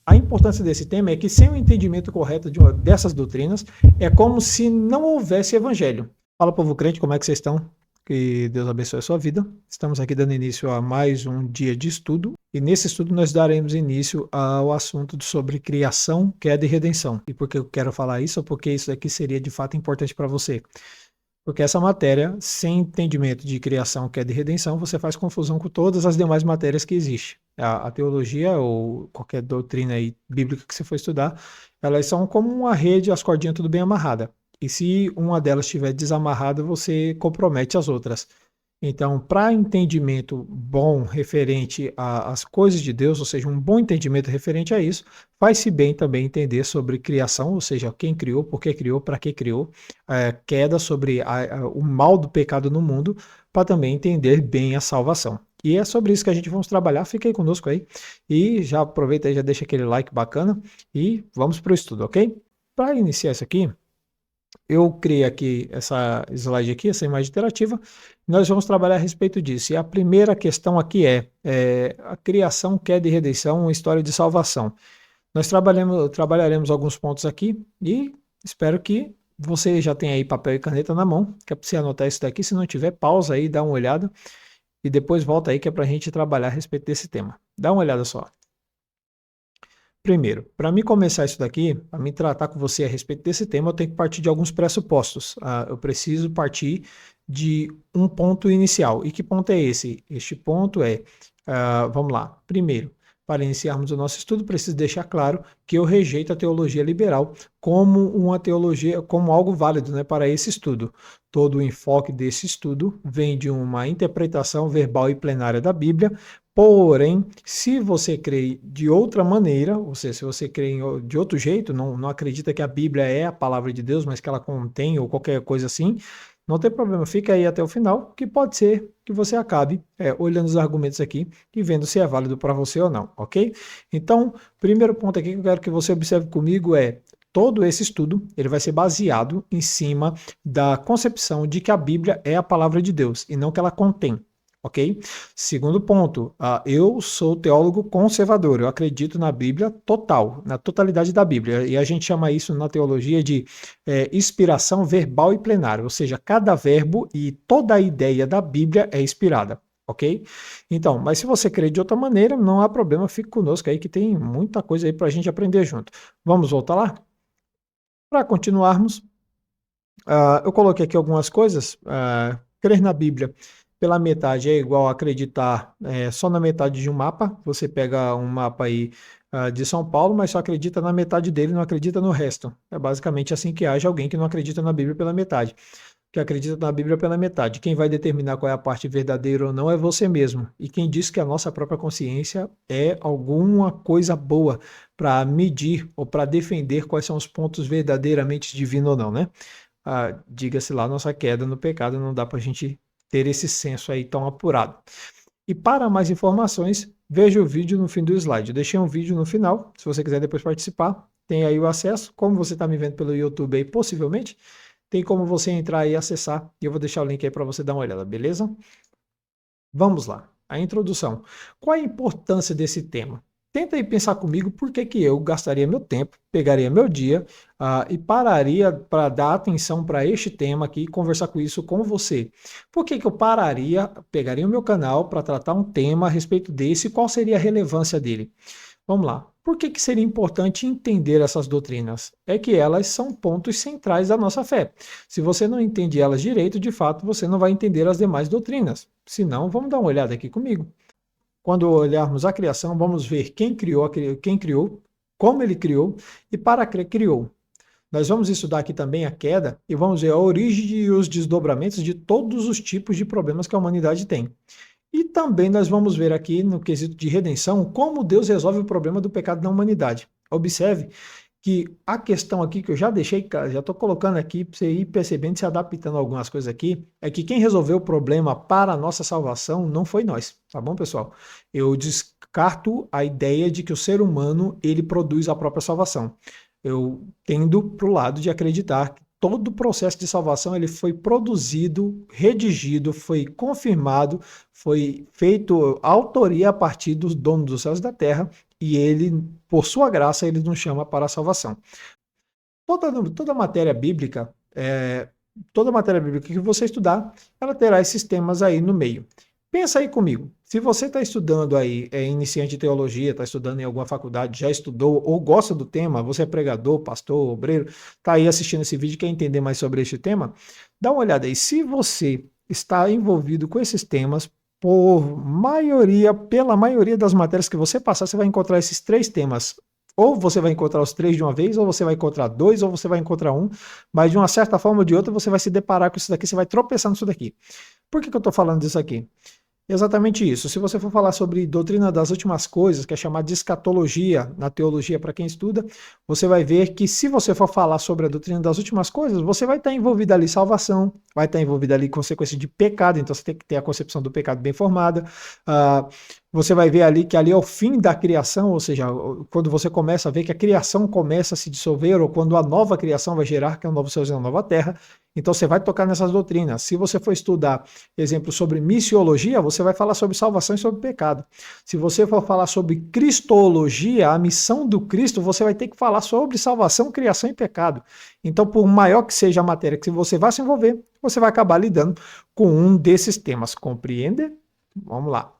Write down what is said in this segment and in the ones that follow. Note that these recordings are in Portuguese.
A importância desse tema é que sem o entendimento correto dessas doutrinas, é como se não houvesse evangelho. Fala, povo crente, como é que vocês estão? Que Deus abençoe a sua vida. Estamos aqui dando início a mais um dia de estudo. E nesse estudo nós daremos início ao assunto sobre criação, queda e redenção. E por que eu quero falar isso? Porque isso aqui seria de fato importante para você. Porque essa matéria, sem entendimento de criação, queda e redenção, você faz confusão com todas as demais matérias que existem. A teologia ou qualquer doutrina aí bíblica que você for estudar, elas são como uma rede, as cordinhas tudo bem amarrada. E se uma delas estiver desamarrada, você compromete as outras. Então, para entendimento bom referente às coisas de Deus, ou seja, um bom entendimento referente a isso, faz-se bem também entender sobre criação, ou seja, quem criou, por que criou, para que criou, queda sobre o mal do pecado no mundo, para também entender bem a salvação. E é sobre isso que a gente vamos trabalhar, fica aí conosco aí, e já aproveita e já deixa aquele like bacana, e vamos para o estudo, ok? Para iniciar isso aqui, eu criei aqui essa slide aqui, essa imagem interativa, nós vamos trabalhar a respeito disso. E a primeira questão aqui é a criação, queda e redenção, uma história de salvação. Nós trabalharemos alguns pontos aqui e espero que você já tenha aí papel e caneta na mão, que é para você anotar isso daqui. Se não tiver, pausa aí, dá uma olhada e depois volta aí que é para a gente trabalhar a respeito desse tema. Dá uma olhada só. Primeiro, para mim começar isso daqui, para mim tratar com você a respeito desse tema, eu tenho que partir de alguns pressupostos. Eu preciso partir de um ponto inicial. E que ponto é esse? Este ponto vamos lá. Primeiro, para iniciarmos o nosso estudo, preciso deixar claro que eu rejeito a teologia liberal como uma teologia, como algo válido, né, para esse estudo. Todo o enfoque desse estudo vem de uma interpretação verbal e plenária da Bíblia. Porém, se você crê de outra maneira, ou seja, se você crê de outro jeito, não acredita que a Bíblia é a palavra de Deus, mas que ela contém ou qualquer coisa assim, não tem problema, fica aí até o final, que pode ser que você acabe olhando os argumentos aqui e vendo se é válido para você ou não, ok? Então, primeiro ponto aqui que eu quero que você observe comigo todo esse estudo, ele vai ser baseado em cima da concepção de que a Bíblia é a palavra de Deus e não que ela contém. Ok? Segundo ponto, eu sou teólogo conservador, eu acredito na Bíblia total, na totalidade da Bíblia, e a gente chama isso na teologia de inspiração verbal e plenária, ou seja, cada verbo e toda a ideia da Bíblia é inspirada, ok? Então, mas se você crê de outra maneira, não há problema, fique conosco aí que tem muita coisa aí para a gente aprender junto. Vamos voltar lá? Para continuarmos, eu coloquei aqui algumas coisas, crer na Bíblia pela metade é igual a acreditar só na metade de um mapa. Você pega um mapa aí de São Paulo, mas só acredita na metade dele, não acredita no resto. É basicamente assim que age alguém que não acredita na Bíblia pela metade, que acredita na Bíblia pela metade. Quem vai determinar qual é a parte verdadeira ou não é você mesmo. E quem diz que a nossa própria consciência é alguma coisa boa para medir ou para defender quais são os pontos verdadeiramente divinos ou não, né? Diga-se lá, nossa queda no pecado, não dá para a gente ter esse senso aí tão apurado. E para mais informações, veja o vídeo no fim do slide. Eu deixei um vídeo no final, se você quiser depois participar, tem aí o acesso. Como você está me vendo pelo YouTube aí, possivelmente, tem como você entrar e acessar, e eu vou deixar o link aí para você dar uma olhada, beleza? Vamos lá, a introdução. Qual a importância desse tema? Tenta aí pensar comigo por que eu gastaria meu tempo, pegaria meu dia e pararia para dar atenção para este tema aqui e conversar com isso com você. Por que eu pararia, pegaria o meu canal para tratar um tema a respeito desse e qual seria a relevância dele? Vamos lá. Por que seria importante entender essas doutrinas? É que elas são pontos centrais da nossa fé. Se você não entende elas direito, de fato, você não vai entender as demais doutrinas. Se não, vamos dar uma olhada aqui comigo. Quando olharmos a criação, vamos ver quem criou, como ele criou e para que criou. Nós vamos estudar aqui também a queda e vamos ver a origem e os desdobramentos de todos os tipos de problemas que a humanidade tem. E também nós vamos ver aqui no quesito de redenção como Deus resolve o problema do pecado na humanidade. Observe que a questão aqui que eu já deixei, já estou colocando aqui para você ir percebendo, se adaptando a algumas coisas aqui, é que quem resolveu o problema para a nossa salvação não foi nós, tá bom, pessoal? Eu descarto a ideia de que o ser humano, ele produz a própria salvação. Eu tendo para o lado de acreditar que todo o processo de salvação ele foi produzido, redigido, foi confirmado, foi feito autoria a partir dos donos dos céus e da terra, e ele, por sua graça, ele nos chama para a salvação. Toda matéria bíblica, toda matéria bíblica que você estudar, ela terá esses temas aí no meio. Pensa aí comigo, se você está estudando aí, é iniciante de teologia, está estudando em alguma faculdade, já estudou ou gosta do tema, você é pregador, pastor, obreiro, está aí assistindo esse vídeo e quer entender mais sobre este tema, dá uma olhada aí. Se você está envolvido com esses temas, pela maioria das matérias que você passar, você vai encontrar esses 3 temas. Ou você vai encontrar os 3 de uma vez, ou você vai encontrar 2, ou você vai encontrar um, mas de uma certa forma ou de outra você vai se deparar com isso daqui, você vai tropeçar nisso daqui. Por que eu estou falando disso aqui? Exatamente isso. Se você for falar sobre doutrina das últimas coisas, que é chamada de escatologia na teologia para quem estuda, você vai ver que se você for falar sobre a doutrina das últimas coisas, você vai estar envolvido ali salvação, vai estar envolvido ali consequência de pecado, então você tem que ter a concepção do pecado bem formada. Você vai ver ali que ali é o fim da criação, ou seja, quando você começa a ver que a criação começa a se dissolver, ou quando a nova criação vai gerar, que é um novo céu e uma nova terra, então você vai tocar nessas doutrinas. Se você for estudar, exemplo, sobre missiologia, você vai falar sobre salvação e sobre pecado. Se você for falar sobre cristologia, a missão do Cristo, você vai ter que falar sobre salvação, criação e pecado. Então, por maior que seja a matéria que você vai se envolver, você vai acabar lidando com um desses temas. Compreende? Vamos lá.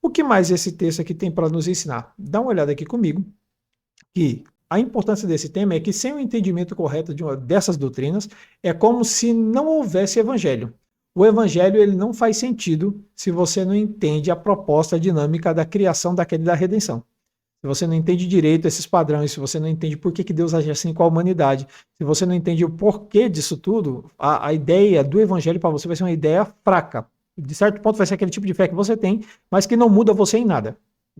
O que mais esse texto aqui tem para nos ensinar? Dá uma olhada aqui comigo, que a importância desse tema é que sem o entendimento correto dessas doutrinas, é como se não houvesse evangelho. O evangelho ele não faz sentido se você não entende a proposta dinâmica da criação, da queda e da redenção. Se você não entende direito esses padrões, se você não entende por que Deus age assim com a humanidade, se você não entende o porquê disso tudo, a ideia do evangelho para você vai ser uma ideia fraca. De certo ponto vai ser aquele tipo de fé que você tem, mas que não muda você em nada.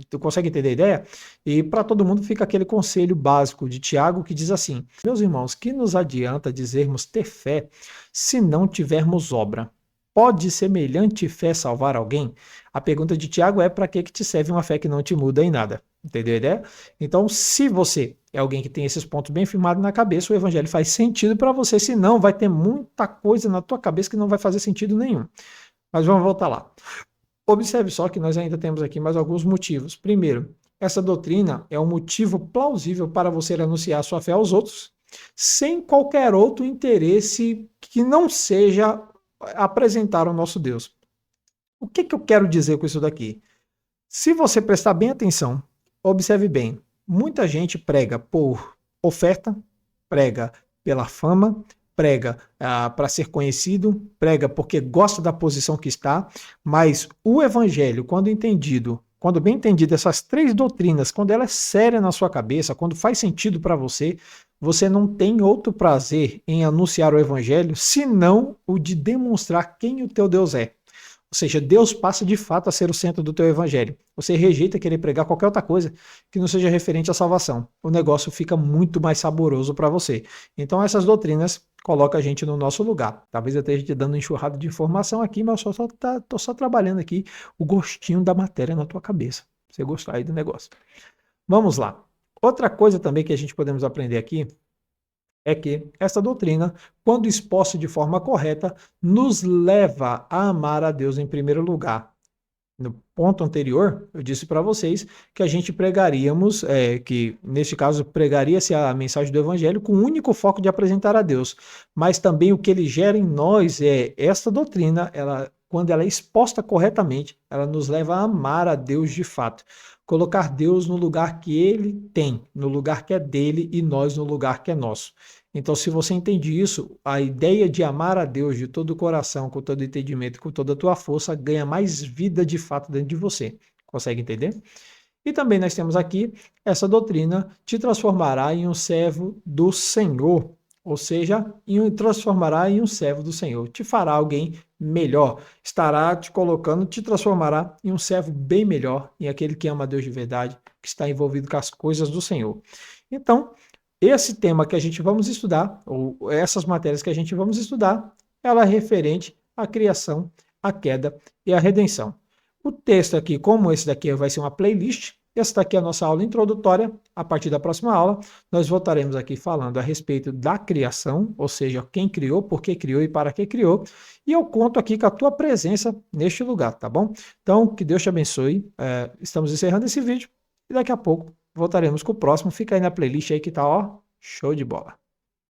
Tu consegue entender a ideia? E para todo mundo fica aquele conselho básico de Tiago que diz assim: meus irmãos, que nos adianta dizermos ter fé se não tivermos obra? Pode semelhante fé salvar alguém? A pergunta de Tiago é: para que te serve uma fé que não te muda em nada? Entendeu a ideia? Então, se você é alguém que tem esses pontos bem firmados na cabeça, o evangelho faz sentido para você, senão vai ter muita coisa na tua cabeça que não vai fazer sentido nenhum. Mas vamos voltar lá. Observe só que nós ainda temos aqui mais alguns motivos. Primeiro, essa doutrina é um motivo plausível para você anunciar sua fé aos outros, sem qualquer outro interesse que não seja apresentar o nosso Deus. O que eu quero dizer com isso daqui? Se você prestar bem atenção, observe bem, muita gente prega por oferta, prega pela fama, prega para ser conhecido, prega porque gosta da posição que está, mas o evangelho, quando bem entendido, essas 3 doutrinas, quando ela é séria na sua cabeça, quando faz sentido para você, você não tem outro prazer em anunciar o evangelho, senão o de demonstrar quem o teu Deus é. Ou seja, Deus passa de fato a ser o centro do teu evangelho. Você rejeita querer pregar qualquer outra coisa que não seja referente à salvação. O negócio fica muito mais saboroso para você. Então essas doutrinas colocam a gente no nosso lugar. Talvez eu esteja te dando uma enxurrada de informação aqui, mas eu estou só trabalhando aqui o gostinho da matéria na tua cabeça. Pra você gostar aí do negócio. Vamos lá. Outra coisa também que a gente podemos aprender aqui é que essa doutrina, quando exposta de forma correta, nos leva a amar a Deus em primeiro lugar. No ponto anterior, eu disse para vocês que a gente pregaríamos, que neste caso pregaria-se a mensagem do Evangelho com o único foco de apresentar a Deus, mas também o que ele gera em nós é essa doutrina, quando ela é exposta corretamente, ela nos leva a amar a Deus de fato. Colocar Deus no lugar que ele tem, no lugar que é dele e nós no lugar que é nosso. Então, se você entende isso, a ideia de amar a Deus de todo o coração, com todo o entendimento, com toda a tua força, ganha mais vida de fato dentro de você. Consegue entender? E também nós temos aqui, essa doutrina te transformará em um servo do Senhor, ou seja, transformará em um servo do Senhor, te fará alguém melhor, estará te colocando, te transformará em um servo bem melhor, em aquele que ama a Deus de verdade, que está envolvido com as coisas do Senhor. Então, esse tema que a gente vamos estudar, ou essas matérias que a gente vamos estudar, ela é referente à criação, à queda e à redenção. O texto aqui, como esse daqui vai ser uma playlist, essa daqui é a nossa aula introdutória. A partir da próxima aula, nós voltaremos aqui falando a respeito da criação, ou seja, quem criou, por que criou e para que criou. E eu conto aqui com a tua presença neste lugar, tá bom? Então, que Deus te abençoe. Estamos encerrando esse vídeo e daqui a pouco voltaremos com o próximo. Fica aí na playlist aí que tá, ó, show de bola.